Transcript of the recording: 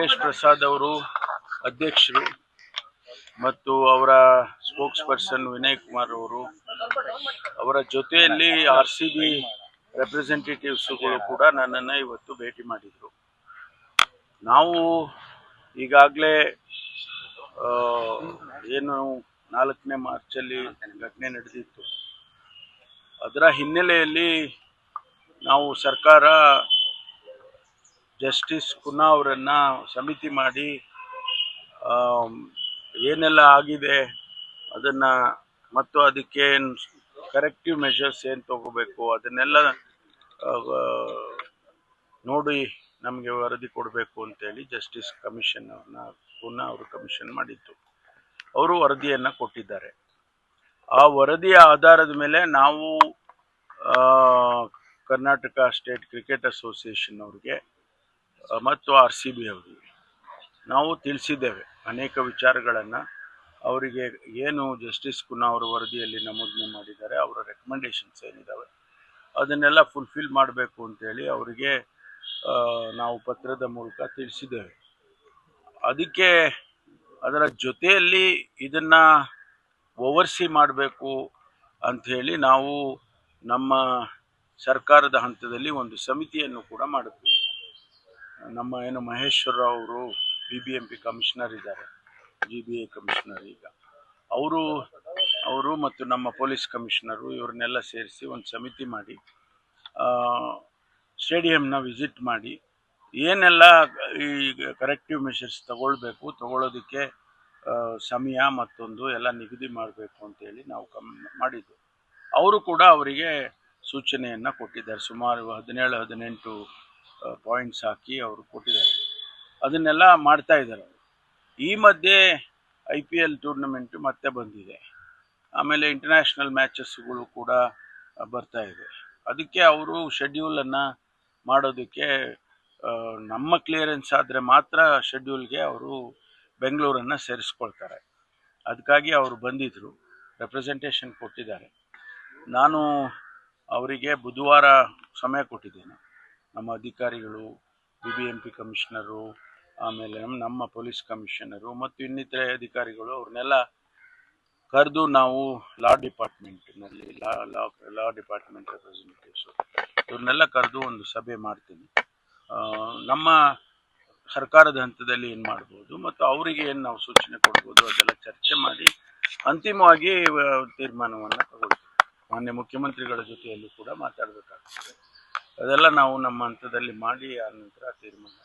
ವೆಂಕಟೇಶ್ ಪ್ರಸಾದ್ ಅವರು ಅಧ್ಯಕ್ಷರು ಮತ್ತು ಅವರ ಸ್ಪೋಕ್ಸ್ ಪರ್ಸನ್ ವಿನಯ್ ಕುಮಾರ್ ಅವರು, ಅವರ ಜೊತೆಯಲ್ಲಿ RCB ರೆಪ್ರೆಸೆಂಟೇಟಿವ್ಸ್ಗಳು ಕೂಡ ನನ್ನನ್ನು ಇವತ್ತು ಭೇಟಿ ಮಾಡಿದರು. ನಾವು ಈಗಾಗಲೇ ಏನು 4ನೇ ಮಾರ್ಚಲ್ಲಿ ಘಟನೆ ನಡೆದಿತ್ತು, ಅದರ ಹಿನ್ನೆಲೆಯಲ್ಲಿ ನಾವು ಸರ್ಕಾರ ಜಸ್ಟಿಸ್ ಕುನ್ನಾ ಅವರನ್ನು ಸಮಿತಿ ಮಾಡಿ ಏನೆಲ್ಲ ಆಗಿದೆ ಅದನ್ನು ಮತ್ತು ಅದಕ್ಕೆ ಕರೆಕ್ಟಿವ್ ಮೆಷರ್ಸ್ ಏನು ತಗೋಬೇಕು ಅದನ್ನೆಲ್ಲ ನೋಡಿ ನಮಗೆ ವರದಿ ಕೊಡಬೇಕು ಅಂತೇಳಿ ಜಸ್ಟಿಸ್ ಕಮಿಷನ್ ಅವ್ರನ್ನ ಕುನ್ನಾ ಅವರು ಕಮಿಷನ್ ಮಾಡಿತ್ತು. ಅವರು ವರದಿಯನ್ನು ಕೊಟ್ಟಿದ್ದಾರೆ. ಆ ವರದಿಯ ಆಧಾರದ ಮೇಲೆ ನಾವು ಕರ್ನಾಟಕ ಸ್ಟೇಟ್ ಕ್ರಿಕೆಟ್ ಅಸೋಸಿಯೇಷನ್ ಅವ್ರಿಗೆ ಮತ್ತು RCB ಅವರಿಗೆ ನಾವು ತಿಳಿಸಿದ್ದೇವೆ ಅನೇಕ ವಿಚಾರಗಳನ್ನು. ಅವರಿಗೆ ಏನು ಜಸ್ಟಿಸ್ ಕುನ್ನಾ ಅವರ ವರದಿಯಲ್ಲಿ ನಮೂದನೆ ಮಾಡಿದ್ದಾರೆ, ಅವರ ರೆಕಮೆಂಡೇಶನ್ಸ್ ಏನಿದ್ದಾವೆ ಅದನ್ನೆಲ್ಲ ಫುಲ್ಫಿಲ್ ಮಾಡಬೇಕು ಅಂತೇಳಿ ಅವರಿಗೆ ನಾವು ಪತ್ರದ ಮೂಲಕ ತಿಳಿಸಿದ್ದೇವೆ. ಅದಕ್ಕೆ ಅದರ ಜೊತೆಯಲ್ಲಿ ಇದನ್ನು ಓವರ್ಸಿ ಮಾಡಬೇಕು ಅಂಥೇಳಿ ನಾವು ನಮ್ಮ ಸರ್ಕಾರದ ಹಂತದಲ್ಲಿ ಒಂದು ಸಮಿತಿಯನ್ನು ಕೂಡ ಮಾಡಿದ್ವಿ. ನಮ್ಮ ಏನು ಮಹೇಶ್ವರ ಅವರು BBMP ಕಮಿಷನರ್ ಇದ್ದಾರೆ, GBA ಕಮಿಷನರ್ ಈಗ, ಅವರು ಮತ್ತು ನಮ್ಮ ಪೊಲೀಸ್ ಕಮಿಷನರು ಇವ್ರನ್ನೆಲ್ಲ ಸೇರಿಸಿ ಒಂದು ಸಮಿತಿ ಮಾಡಿ ಸ್ಟೇಡಿಯಂನ ವಿಸಿಟ್ ಮಾಡಿ ಏನೆಲ್ಲ ಈ ಕರೆಕ್ಟಿವ್ ಮೆಷರ್ಸ್ ತಗೊಳ್ಳೋದಕ್ಕೆ ಸಮಯ ಮತ್ತೊಂದು ಎಲ್ಲ ನಿಗದಿ ಮಾಡಬೇಕು ಅಂತೇಳಿ ನಾವು ಮಾಡಿದ್ದು. ಅವರು ಕೂಡ ಅವರಿಗೆ ಸೂಚನೆಯನ್ನು ಕೊಟ್ಟಿದ್ದಾರೆ. ಸುಮಾರು 17-18 ಪಾಯಿಂಟ್ಸ್ ಹಾಕಿ ಅವರು ಕೊಟ್ಟಿದ್ದಾರೆ. ಅದನ್ನೆಲ್ಲ ಮಾಡ್ತಾ ಇದ್ದಾರೆ. ಈ ಮಧ್ಯೆ IPL ಟೂರ್ನಮೆಂಟ್ ಮತ್ತೆ ಬಂದಿದೆ. ಆಮೇಲೆ ಇಂಟರ್ನ್ಯಾಷನಲ್ ಮ್ಯಾಚಸ್ಗಳು ಕೂಡ ಬರ್ತಾ ಇದೆ. ಅದಕ್ಕೆ ಅವರು ಶೆಡ್ಯೂಲನ್ನು ಮಾಡೋದಕ್ಕೆ ನಮ್ಮ ಕ್ಲಿಯರೆನ್ಸ್ ಆದರೆ ಮಾತ್ರ ಶೆಡ್ಯೂಲ್ಗೆ ಅವರು ಬೆಂಗಳೂರನ್ನು ಸೇರಿಸ್ಕೊಳ್ತಾರೆ. ಅದಕ್ಕಾಗಿ ಅವರು ಬಂದಿದ್ದರು, ರೆಪ್ರೆಸೆಂಟೇಷನ್ ಕೊಟ್ಟಿದ್ದಾರೆ. ನಾನು ಅವರಿಗೆ ಬುಧವಾರ ಸಮಯ ಕೊಟ್ಟಿದ್ದೇನೆ. ನಮ್ಮ ಅಧಿಕಾರಿಗಳು, BBMP ಕಮಿಷನರು, ಆಮೇಲೆ ನಮ್ಮ ಪೊಲೀಸ್ ಕಮಿಷನರು ಮತ್ತು ಇನ್ನಿತರೆ ಅಧಿಕಾರಿಗಳು ಅವ್ರನ್ನೆಲ್ಲ ಕರೆದು ನಾವು ಲಾ ಡಿಪಾರ್ಟ್ಮೆಂಟ್ನಲ್ಲಿ ಲಾ ಡಿಪಾರ್ಟ್ಮೆಂಟ್ ರೆಪ್ರೆಸೆಂಟೇಟಿವ್ಸು ಇವ್ರನ್ನೆಲ್ಲ ಕರೆದು ಒಂದು ಸಭೆ ಮಾಡ್ತೀನಿ. ನಮ್ಮ ಸರ್ಕಾರದ ಹಂತದಲ್ಲಿ ಏನು ಮಾಡ್ಬೋದು ಮತ್ತು ಅವರಿಗೆ ಏನು ನಾವು ಸೂಚನೆ ಕೊಡ್ಬೋದು ಅದೆಲ್ಲ ಚರ್ಚೆ ಮಾಡಿ ಅಂತಿಮವಾಗಿ ತೀರ್ಮಾನವನ್ನು ತಗೊಳ್ತೀವಿ. ಮಾನ್ಯ ಮುಖ್ಯಮಂತ್ರಿಗಳ ಜೊತೆಯಲ್ಲಿ ಕೂಡ ಮಾತಾಡಬೇಕಾಗ್ತದೆ. ಅದೆಲ್ಲ ನಾವು ನಮ್ಮ ಹಂತದಲ್ಲಿ ಮಾಡಿ ಆ ನಂತರ ತೀರ್ಮಾನ